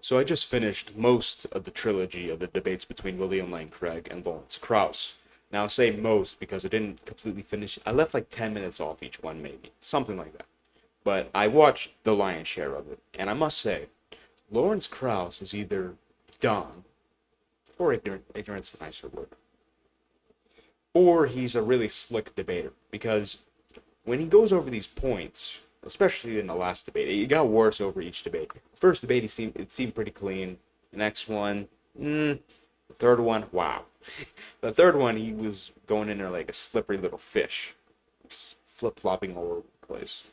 So I just finished most of the trilogy of the debates between William Lane Craig and Lawrence Krauss. Now I say most because I didn't completely finish. I left like 10 minutes off each one, maybe. Something like that. But I watched the lion's share of it, and I must say, Lawrence Krauss is either dumb, or ignorant, ignorant's a nicer word, or he's a really slick debater. Because when he goes over these points, especially in the last debate, it got worse over each debate. First debate, it seemed pretty clean. The next one, the third one, wow. The third one, he was going in there like a slippery little fish, flip flopping all over the place,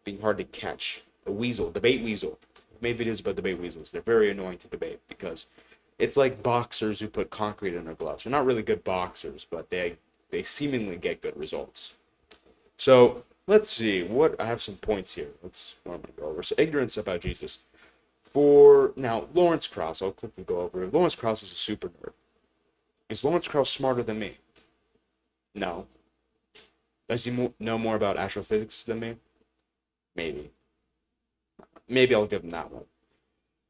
being hard to catch. A weasel, debate weasel. Made videos about debate weasels. They're very annoying to debate because it's like boxers who put concrete in their gloves. They're not really good boxers, but they seemingly get good results. So let's see. What I have some points here. What I'm gonna go over. So ignorance about Jesus. For now, Lawrence Krauss. I'll quickly go over it. Lawrence Krauss is a super nerd. Is Lawrence Krauss smarter than me? No. Does he know more about astrophysics than me? Maybe. Maybe I'll give him that one.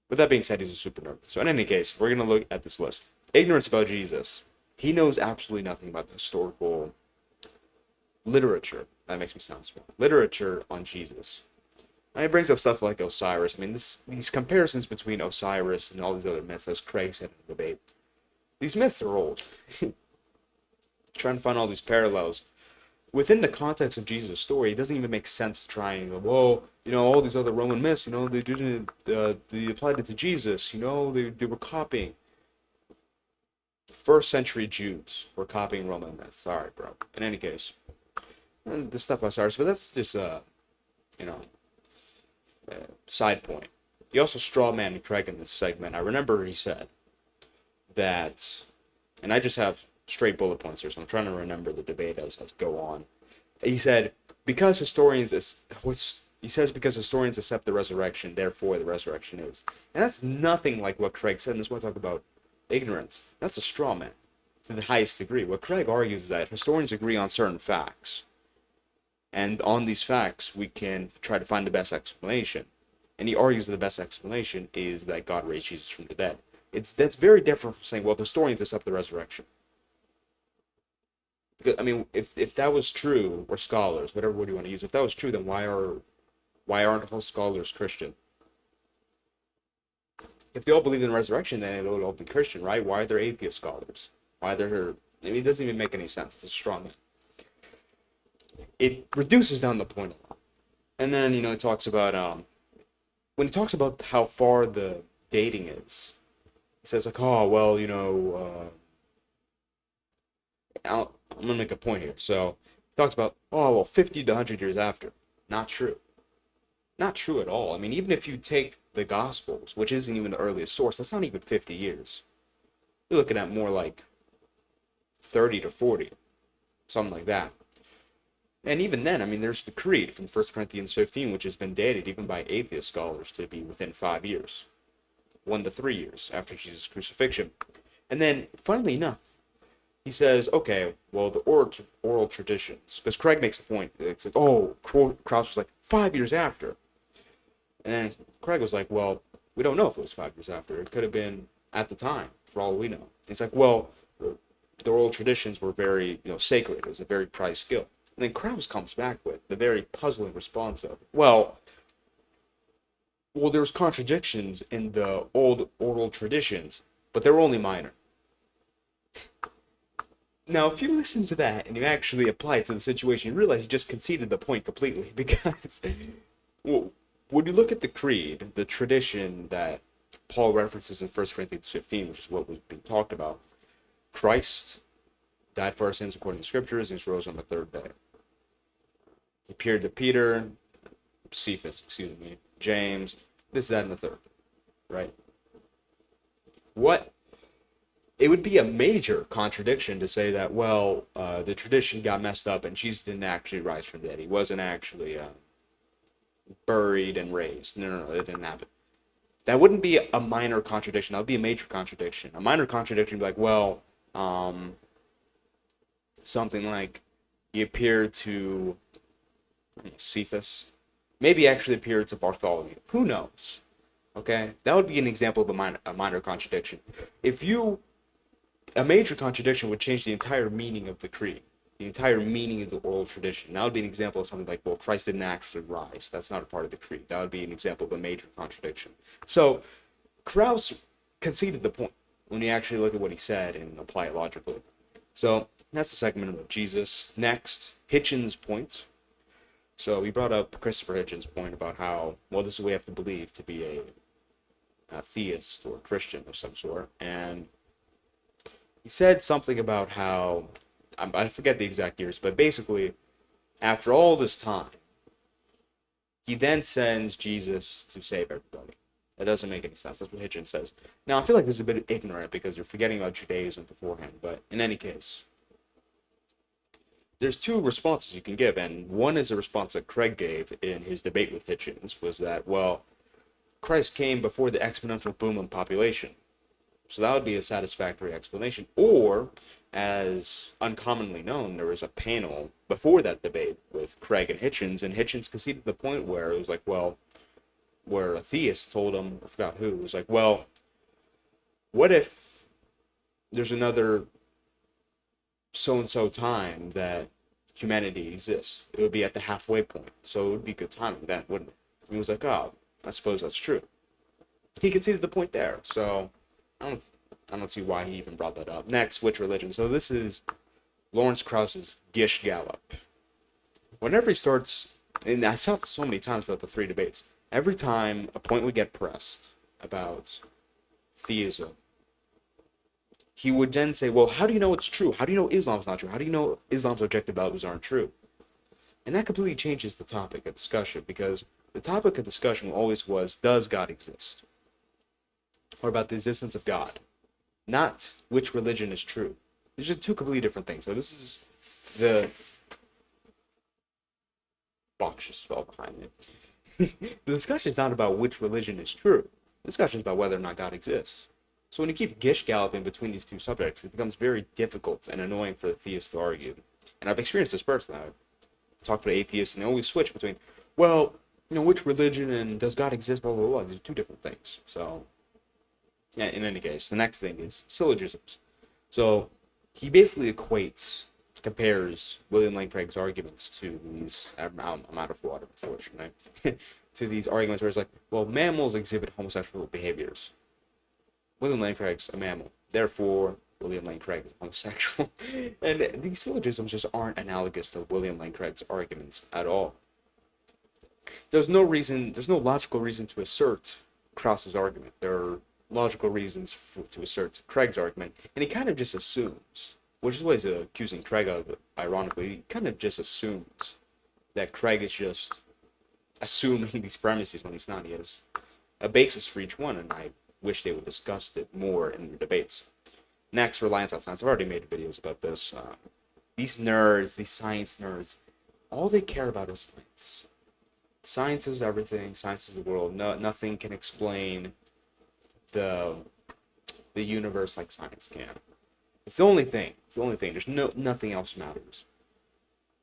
With that being said, he's a super nerd. So in any case, we're gonna look at this list. Ignorance about Jesus. He knows absolutely nothing about the historical literature. That makes me sound smart. Literature on Jesus. And it brings up stuff like Osiris. I mean, these comparisons between Osiris and all these other myths, as Craig said in the debate, these myths are old. Trying to find all these parallels within the context of Jesus' story, it doesn't even make sense to try and go, well, all these other Roman myths, they didn't, they applied it to Jesus, they were copying. First century Jews were copying Roman myths. All right, bro. In any case, this stuff about Cyrus, but that's just you know, side point. He also strawmanned Craig in this segment. I remember he said that, and I just have straight bullet points here, so I'm trying to remember the debate as I go on. He said, because historians because historians accept the resurrection, therefore the resurrection is. And that's nothing like what Craig said, and this is what I talk about ignorance. That's a straw man to the highest degree. What Craig argues is that historians agree on certain facts, and on these facts we can try to find the best explanation. And he argues that the best explanation is that God raised Jesus from the dead. That's very different from saying, well, the historians accept the resurrection. Because, I mean, if that was true, or scholars, whatever word you want to use, if that was true, then why aren't all scholars Christian? If they all believe in the resurrection, then it would all be Christian, right? Why are there atheist scholars? Why are there? I mean, it doesn't even make any sense. It's a straw man. It reduces down the point a lot. And then it talks about when he talks about how far the dating is, he says like, oh well, I'm gonna make a point here. So he talks about, oh well, 50 to 100 years after. Not true. Not true at all. I mean, even if you take the Gospels, which isn't even the earliest source, that's not even 50 years. You're looking at more like 30 to 40, something like that. And even then, I mean, there's the Creed from 1 Corinthians 15, which has been dated even by atheist scholars to be within 5 years, 1 to 3 years after Jesus' crucifixion. And then, funnily enough, he says, okay, well, the oral traditions, because Craig makes the point, it's like, oh, Krauss was like 5 years after. And Craig was like, well, we don't know if it was 5 years after. It could have been at the time, for all we know. It's like, well, the oral traditions were very, sacred. It was a very prized skill. And then Krauss comes back with the very puzzling response of, well, there's contradictions in the old oral traditions, but they're only minor. Now, if you listen to that and you actually apply it to the situation, you realize you just conceded the point completely because well, when you look at the creed, the tradition that Paul references in 1 Corinthians 15, which is what was being talked about, Christ died for our sins according to the scriptures and he rose on the third day. He appeared to Peter, Cephas, James, this, that, and the third, right? It would be a major contradiction to say that, well, the tradition got messed up and Jesus didn't actually rise from the dead. He wasn't actually buried and raised. No, it didn't happen. That wouldn't be a minor contradiction. That would be a major contradiction. A minor contradiction would be like, well, something like he appeared to Cephas, maybe actually appeared to Bartholomew. Who knows? Okay, that would be an example of a minor contradiction. If you A major contradiction would change the entire meaning of the creed, the entire meaning of the oral tradition. That would be an example of something like, well, Christ didn't actually rise. That's not a part of the creed. That would be an example of a major contradiction. So Krauss conceded the point when you actually look at what he said and apply it logically. So that's the segment of Jesus. Next, Hitchens' point. So we brought up Christopher Hitchens' point about how, well, this is what we have to believe to be a theist or a Christian of some sort. And he said something about how, I forget the exact years, but basically, after all this time, he then sends Jesus to save everybody. That doesn't make any sense. That's what Hitchens says. Now, I feel like this is a bit ignorant because you're forgetting about Judaism beforehand, but in any case, there's two responses you can give, and one is a response that Craig gave in his debate with Hitchens, was that, well, Christ came before the exponential boom in population. So that would be a satisfactory explanation. Or, as uncommonly known, there was a panel before that debate with Craig and Hitchens conceded the point where it was like, well, where a theist told him, I forgot who, it was like, well, what if there's another so-and-so time that humanity exists? It would be at the halfway point. So it would be good timing then, wouldn't it? And he was like, oh, I suppose that's true. He conceded the point there. So I don't see why he even brought that up. Next, which religion? So this is Lawrence Krauss's Gish Gallop. Whenever he starts, and I saw this so many times about the three debates, every time a point would get pressed about theism, he would then say, well, how do you know it's true? How do you know Islam's not true? How do you know Islam's objective values aren't true? And that completely changes the topic of discussion, because the topic of discussion always was, does God exist? Or about the existence of God, not which religion is true. These are two completely different things. So this is the box just fell behind it. The discussion is not about which religion is true. The discussion is about whether or not God exists. So when you keep gish galloping between these two subjects, it becomes very difficult and annoying for the theists to argue. And I've experienced this personally. I've talked with atheists, and they always switch between, well, which religion and does God exist, blah, blah, blah. These are two different things. So yeah, in any case, the next thing is syllogisms. So he basically compares William Lane Craig's arguments to these, I'm out of water, unfortunately, to these arguments where it's like, well, mammals exhibit homosexual behaviors. William Lane Craig's a mammal. Therefore, William Lane Craig is homosexual. And these syllogisms just aren't analogous to William Lane Craig's arguments at all. There's no logical reason to assert Krauss's argument. There are logical reasons to assert Craig's argument, and he kind of just assumes, which is what he's accusing Craig of, ironically, he kind of just assumes that Craig is just assuming these premises when he's not. He has a basis for each one, and I wish they would discuss it more in their debates. Next, reliance on science. I've already made videos about this. These nerds, these science nerds, all they care about is science. Science is everything. Science is the world. Nothing can explain the universe like science can. It's the only thing. There's nothing else matters.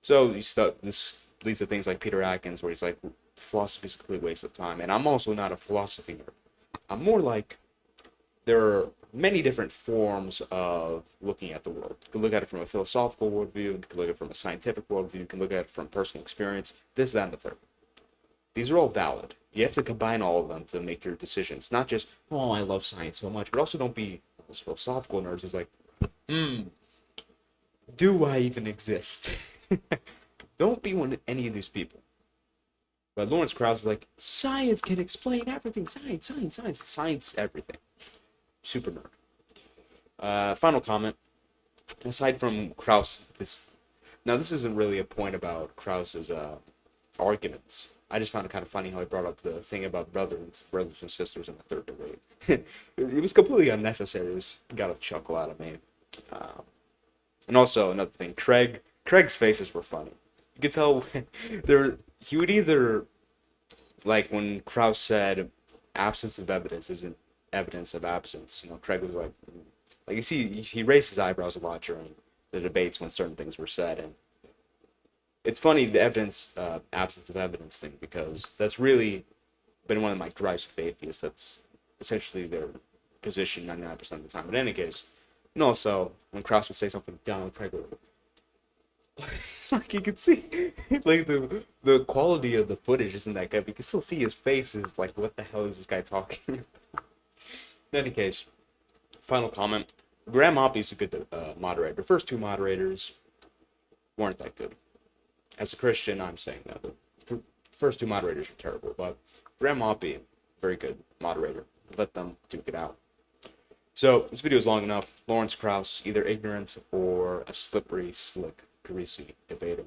So this leads to things like Peter Atkins, where he's like, philosophy is a complete waste of time. And I'm also not a philosophy nerd. I'm more like, there are many different forms of looking at the world. You can look at it from a philosophical worldview, you can look at it from a scientific worldview, you can look at it from personal experience, this, that, and the third. These are all valid. You have to combine all of them to make your decisions. Not just, oh, I love science so much, but also don't be those philosophical nerds who's like, do I even exist? Don't be any of these people. But Lawrence Krauss is like, science can explain everything. Science, everything. Super nerd. Final comment. Aside from Krauss, this isn't really a point about Krauss's arguments. I just found it kind of funny how he brought up the thing about brothers and sisters in the third debate. It was completely unnecessary. It just got a chuckle out of me. And also another thing, Craig's faces were funny. You could tell he would either, like when Krauss said, absence of evidence isn't evidence of absence. Craig was like you see, he raised his eyebrows a lot during the debates when certain things were said, and it's funny, the absence of evidence thing, because that's really been one of my gripes with atheists. That's essentially their position 99% of the time. But in any case, and also when Krauss would say something dumb, Craig would, like you can see, like the quality of the footage isn't that good. But you can still see his face is like, what the hell is this guy talking about? In any case, final comment. Graham Hoppy's a good moderator. The first two moderators weren't that good. As a Christian, I'm saying that the first two moderators are terrible, but Graham Hoppy, very good moderator. Let them duke it out. So this video is long enough. Lawrence Krauss, either ignorant or a slippery, slick, greasy debater.